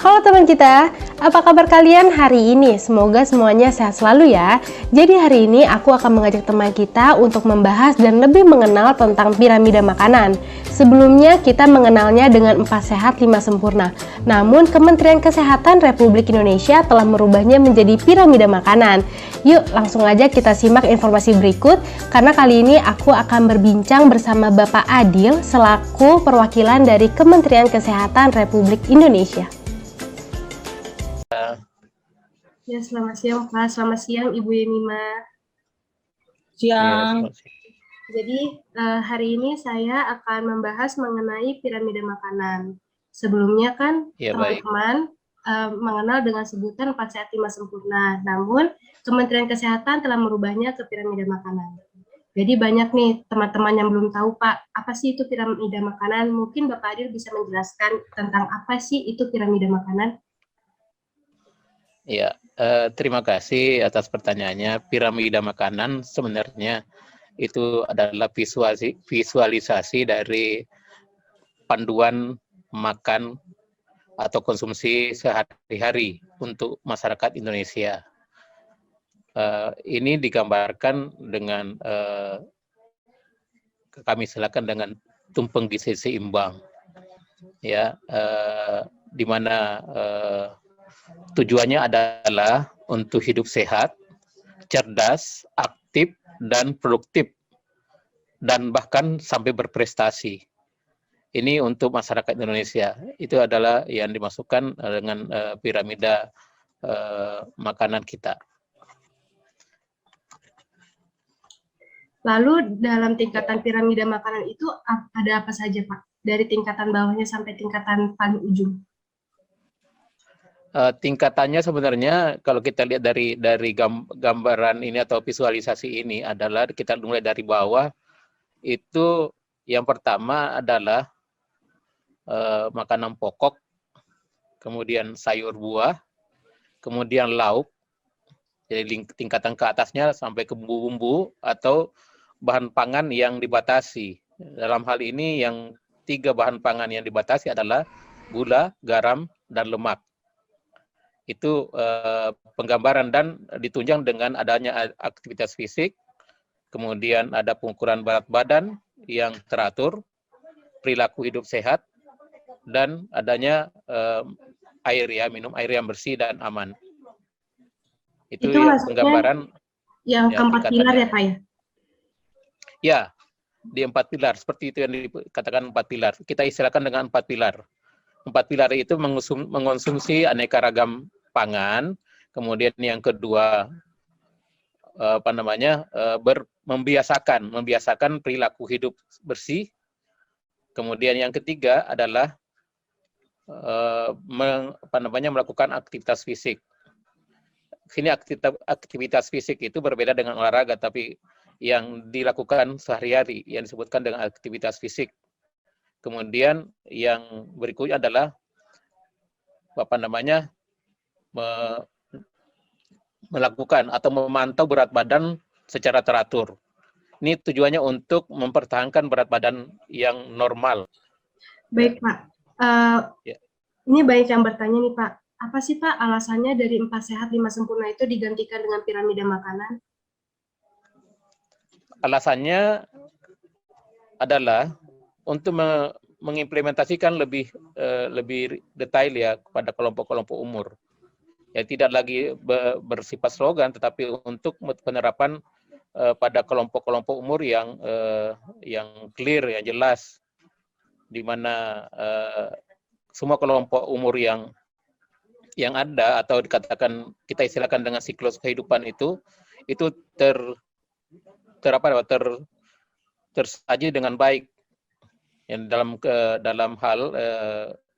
Halo teman kita, apa kabar kalian hari ini? Semoga semuanya sehat selalu ya. Jadi hari ini aku akan mengajak teman kita untuk membahas dan lebih mengenal tentang piramida makanan. Sebelumnya kita mengenalnya dengan 4 sehat 5 sempurna. Namun Kementerian Kesehatan Republik Indonesia telah merubahnya menjadi piramida makanan. Yuk langsung aja kita simak informasi berikut, karena kali ini aku akan berbincang bersama Bapak Adil selaku perwakilan dari Kementerian Kesehatan Republik Indonesia. Ya, selamat siang Pak. Selamat siang Ibu Yemima. Siang. Jadi hari ini saya akan membahas mengenai piramida makanan. Sebelumnya kan teman-teman mengenal dengan sebutan 4 sehat 5 sempurna. Namun Kementerian Kesehatan telah merubahnya ke piramida makanan. Jadi banyak nih teman-teman yang belum tahu Pak, apa sih itu piramida makanan? Mungkin Bapak Adil bisa menjelaskan tentang apa sih itu piramida makanan? Ya, terima kasih atas pertanyaannya. Piramida makanan sebenarnya itu adalah visualisasi dari panduan makan atau konsumsi sehari-hari untuk masyarakat Indonesia. Ini digambarkan dengan kami silakan dengan tumpeng gizi seimbang, ya, di mana tujuannya adalah untuk hidup sehat, cerdas, aktif, dan produktif, dan bahkan sampai berprestasi. Ini untuk masyarakat Indonesia. Itu adalah yang dimasukkan dengan piramida makanan kita. Lalu dalam tingkatan piramida makanan itu ada apa saja Pak? Dari tingkatan bawahnya sampai tingkatan paling ujung. Tingkatannya sebenarnya kalau kita lihat dari gambaran ini atau visualisasi ini adalah kita mulai dari bawah. Itu yang pertama adalah makanan pokok, kemudian sayur buah, kemudian lauk. Jadi tingkatan ke atasnya sampai ke bumbu-bumbu atau bahan pangan yang dibatasi. Dalam hal ini yang 3 bahan pangan yang dibatasi adalah gula, garam, dan lemak. Itu penggambaran dan ditunjang dengan adanya aktivitas fisik, kemudian ada pengukuran berat badan yang teratur, perilaku hidup sehat, dan adanya air, ya, minum air yang bersih dan aman. Itu ya, penggambaran yang ya, keempat pilar ya Pak ya? Ya, di 4 pilar, seperti itu yang dikatakan 4 pilar. Kita istilahkan dengan 4 pilar. 4 pilar itu mengonsumsi aneka ragam pangan, kemudian yang kedua membiasakan perilaku hidup bersih, kemudian yang ketiga adalah melakukan aktivitas fisik. Sini aktivitas fisik itu berbeda dengan olahraga, tapi yang dilakukan sehari-hari yang disebutkan dengan aktivitas fisik. Kemudian yang berikutnya adalah melakukan atau memantau berat badan secara teratur. Ini tujuannya untuk mempertahankan berat badan yang normal. Baik Pak, ini banyak yang bertanya nih Pak, apa sih Pak alasannya dari 4 sehat 5 sempurna itu digantikan dengan piramida makanan? Alasannya adalah untuk mengimplementasikan lebih detail ya kepada kelompok-kelompok umur. Ya, tidak lagi bersifat slogan, tetapi untuk penerapan pada kelompok-kelompok umur yang clear, yang jelas, di mana semua kelompok umur yang ada atau dikatakan kita istilahkan dengan siklus kehidupan itu tersaji dengan baik yang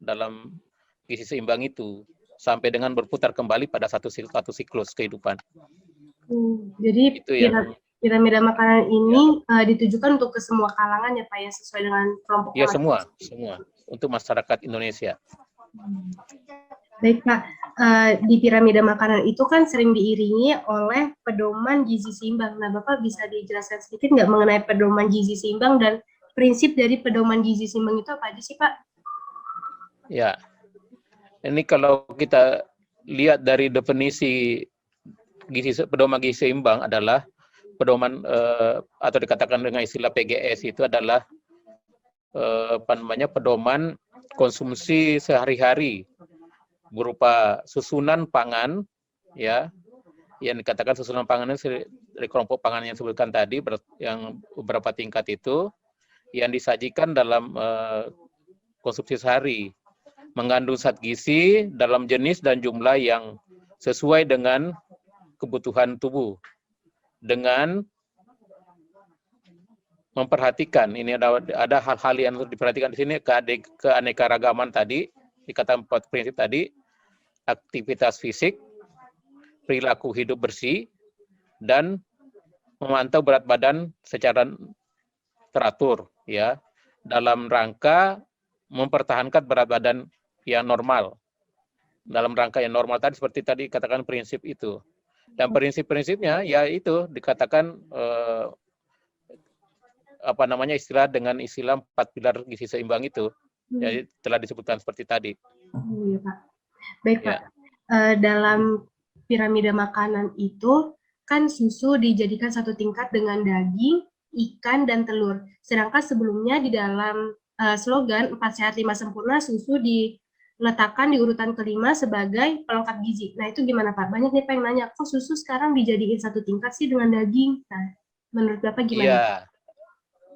dalam gizi seimbang itu, sampai dengan berputar kembali pada satu siklus kehidupan. Jadi itu piramida makanan ini ditujukan untuk ke semua kalangan ya Pak ya, sesuai dengan kelompoknya? Ya, semua untuk masyarakat Indonesia. Baik Pak, di piramida makanan itu kan sering diiringi oleh pedoman gizi seimbang. Nah Bapak bisa dijelaskan sedikit nggak mengenai pedoman gizi seimbang dan prinsip dari pedoman gizi seimbang itu apa aja sih Pak? Ya, Ini kalau kita lihat dari definisi pedoman gizi seimbang adalah pedoman atau dikatakan dengan istilah PGS itu adalah pedoman konsumsi sehari-hari berupa susunan pangan, ya, yang dikatakan susunan pangan ini dari kelompok pangan yang disebutkan tadi, yang beberapa tingkat itu, yang disajikan dalam konsumsi sehari, mengandung zat gizi dalam jenis dan jumlah yang sesuai dengan kebutuhan tubuh, dengan memperhatikan, ini ada hal-hal yang harus diperhatikan di sini, keanekaragaman tadi, dikatakan 4 prinsip tadi, aktivitas fisik, perilaku hidup bersih, dan memantau berat badan secara teratur, ya, dalam rangka mempertahankan berat badan yang normal. Dalam rangka yang normal tadi, seperti tadi katakan prinsip itu. Dan prinsip-prinsipnya, ya itu dikatakan dengan istilah 4 pilar gizi seimbang itu. Jadi telah disebutkan seperti tadi. Iya, Pak. Baik, Ya. Pak. Dalam piramida makanan itu kan susu dijadikan satu tingkat dengan daging, ikan, dan telur. Sedangkan sebelumnya di dalam slogan 4 sehat 5 sempurna, susu diletakkan di urutan kelima sebagai pelengkap gizi. Nah, itu gimana, Pak? Banyak nih pengen nanya, kok susu sekarang dijadiin satu tingkat sih dengan daging? Nah, menurut Bapak gimana? Iya.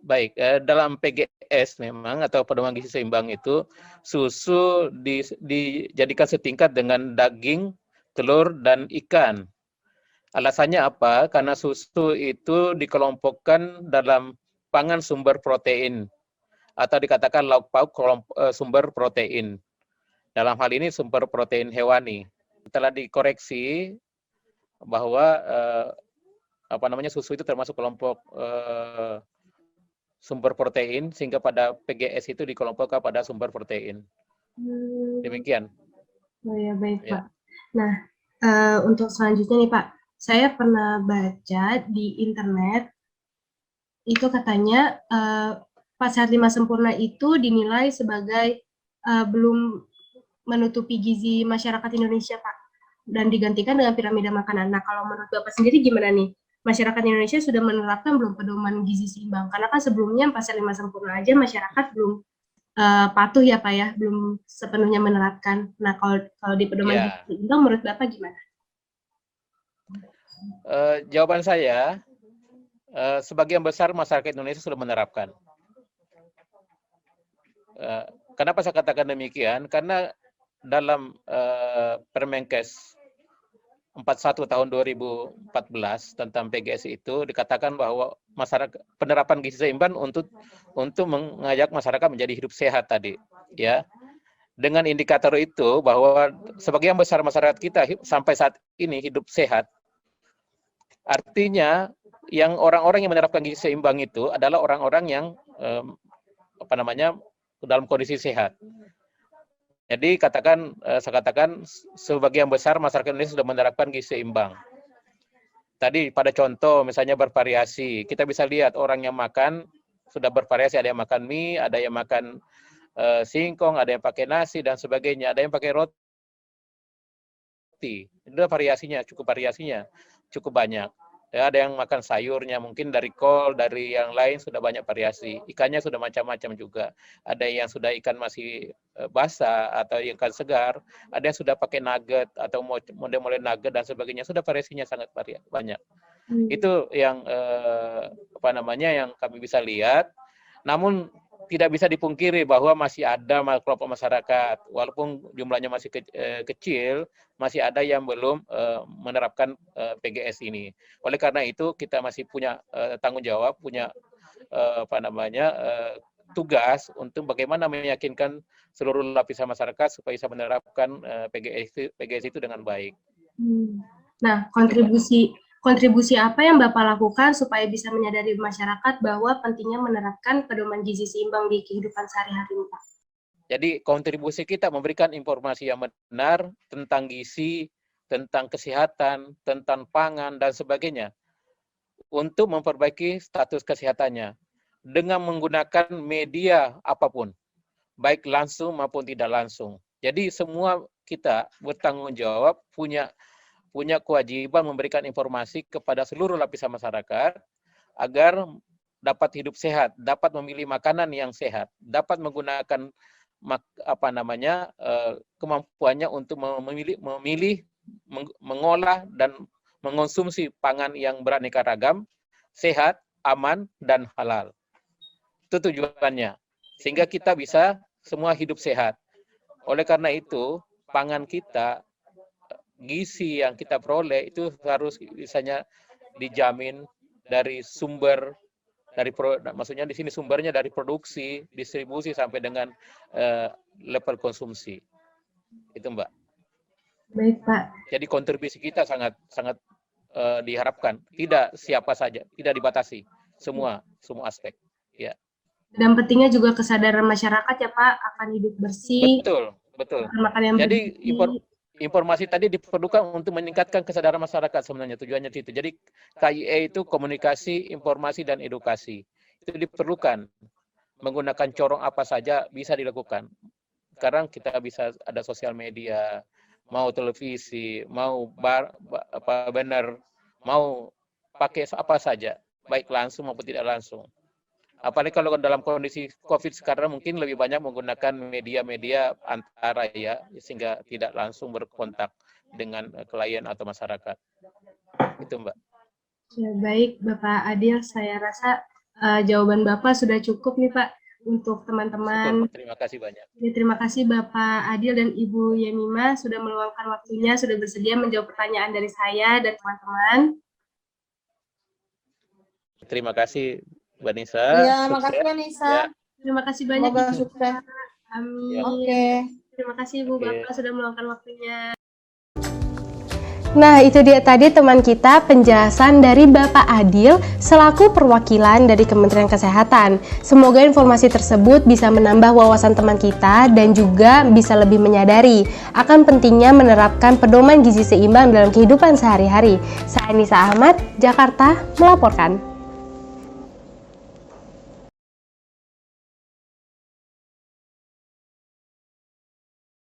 Baik, dalam PGS memang atau pedoman gizi seimbang itu susu dijadikan setingkat dengan daging, telur, dan ikan. Alasannya apa? Karena susu itu dikelompokkan dalam pangan sumber protein atau dikatakan lauk pauk sumber protein. Dalam hal ini sumber protein hewani. Telah dikoreksi bahwa susu itu termasuk kelompok sumber protein, sehingga pada PGS itu dikelompokkan pada sumber protein. Demikian. Oh ya, baik, Pak. Nah, untuk selanjutnya nih, Pak, saya pernah baca di internet, itu katanya 4 sehat 5 sempurna itu dinilai sebagai belum menutupi gizi masyarakat Indonesia, Pak, dan digantikan dengan piramida makanan. Nah, kalau menurut Bapak sendiri gimana nih? Masyarakat Indonesia sudah menerapkan belum pedoman gizi seimbang? Karena kan sebelumnya 4 sehat 5 sempurna aja masyarakat belum patuh ya, Pak, ya, belum sepenuhnya menerapkan. Nah, kalau di pedoman gizi seimbang menurut Bapak gimana? Jawaban saya, sebagian besar masyarakat Indonesia sudah menerapkan. Kenapa saya katakan demikian? Karena dalam Permenkes 41 tahun 2014 tentang PGS itu dikatakan bahwa masyarakat penerapan gizi seimbang untuk mengajak masyarakat menjadi hidup sehat tadi, ya. Dengan indikator itu bahwa sebagian besar masyarakat kita sampai saat ini hidup sehat. Artinya yang orang-orang yang menerapkan gizi seimbang itu adalah orang-orang yang dalam kondisi sehat. Jadi saya katakan sebagian besar masyarakat Indonesia sudah menerapkan gizi seimbang. Tadi pada contoh misalnya bervariasi, kita bisa lihat orang yang makan sudah bervariasi, ada yang makan mie, ada yang makan singkong, ada yang pakai nasi dan sebagainya, ada yang pakai roti. Itu variasinya cukup banyak. Ya, ada yang makan sayurnya, mungkin dari kol, dari yang lain sudah banyak variasi. Ikannya sudah macam-macam juga. Ada yang sudah ikan masih basah atau yang ikan segar. Ada yang sudah pakai nugget atau model-model nugget dan sebagainya. Sudah variasinya sangat banyak. Itu yang yang kami bisa lihat. Namun tidak bisa dipungkiri bahwa masih ada kelompok masyarakat, walaupun jumlahnya masih kecil, masih ada yang belum menerapkan PGS ini. Oleh karena itu kita masih punya tanggung jawab, punya tugas untuk bagaimana meyakinkan seluruh lapisan masyarakat supaya bisa menerapkan PGS itu dengan baik. Nah, kontribusi apa yang Bapak lakukan supaya bisa menyadari masyarakat bahwa pentingnya menerapkan pedoman gizi seimbang di kehidupan sehari-hari, Pak? Jadi kontribusi kita memberikan informasi yang benar tentang gizi, tentang kesehatan, tentang pangan, dan sebagainya untuk memperbaiki status kesehatannya dengan menggunakan media apapun, baik langsung maupun tidak langsung. Jadi semua kita bertanggung jawab, punya kewajiban memberikan informasi kepada seluruh lapisan masyarakat agar dapat hidup sehat, dapat memilih makanan yang sehat, dapat menggunakan kemampuannya untuk memilih, mengolah dan mengonsumsi pangan yang beraneka ragam, sehat, aman, dan halal. Itu tujuannya. Sehingga kita bisa semua hidup sehat. Oleh karena itu, pangan kita, gizi yang kita peroleh itu harus misalnya dijamin dari sumber, maksudnya di sini sumbernya dari produksi, distribusi sampai dengan level konsumsi. Itu Mbak. Baik Pak. Jadi kontribusi kita sangat diharapkan, tidak siapa saja, tidak dibatasi, semua aspek. Ya. Dan pentingnya juga kesadaran masyarakat ya Pak akan hidup bersih. Betul. Makan yang jadi informasi tadi diperlukan untuk meningkatkan kesadaran masyarakat sebenarnya, tujuannya itu. Jadi KIE itu komunikasi, informasi, dan edukasi. Itu diperlukan. Menggunakan corong apa saja bisa dilakukan. Sekarang kita bisa ada sosial media, mau televisi, mau banner, mau pakai apa saja, baik langsung maupun tidak langsung. Apalagi kalau dalam kondisi COVID sekarang mungkin lebih banyak menggunakan media-media antara ya, sehingga tidak langsung berkontak dengan klien atau masyarakat. Itu Mbak. Ya, baik Bapak Adil, saya rasa jawaban Bapak sudah cukup nih Pak untuk teman-teman. Terima kasih banyak. Ya, terima kasih Bapak Adil dan Ibu Yemima sudah meluangkan waktunya, sudah bersedia menjawab pertanyaan dari saya dan teman-teman. Terima kasih Mbak Nisa. Ya, makasih Mbak Nisa. Ya. Terima kasih banyak. Semoga sukses. Amin. Ya. Oke. Terima kasih Ibu Bapak sudah meluangkan waktunya. Nah, itu dia tadi teman kita penjelasan dari Bapak Adil selaku perwakilan dari Kementerian Kesehatan. Semoga informasi tersebut bisa menambah wawasan teman kita dan juga bisa lebih menyadari akan pentingnya menerapkan pedoman gizi seimbang dalam kehidupan sehari-hari. Saya Nisa Ahmad, Jakarta, melaporkan.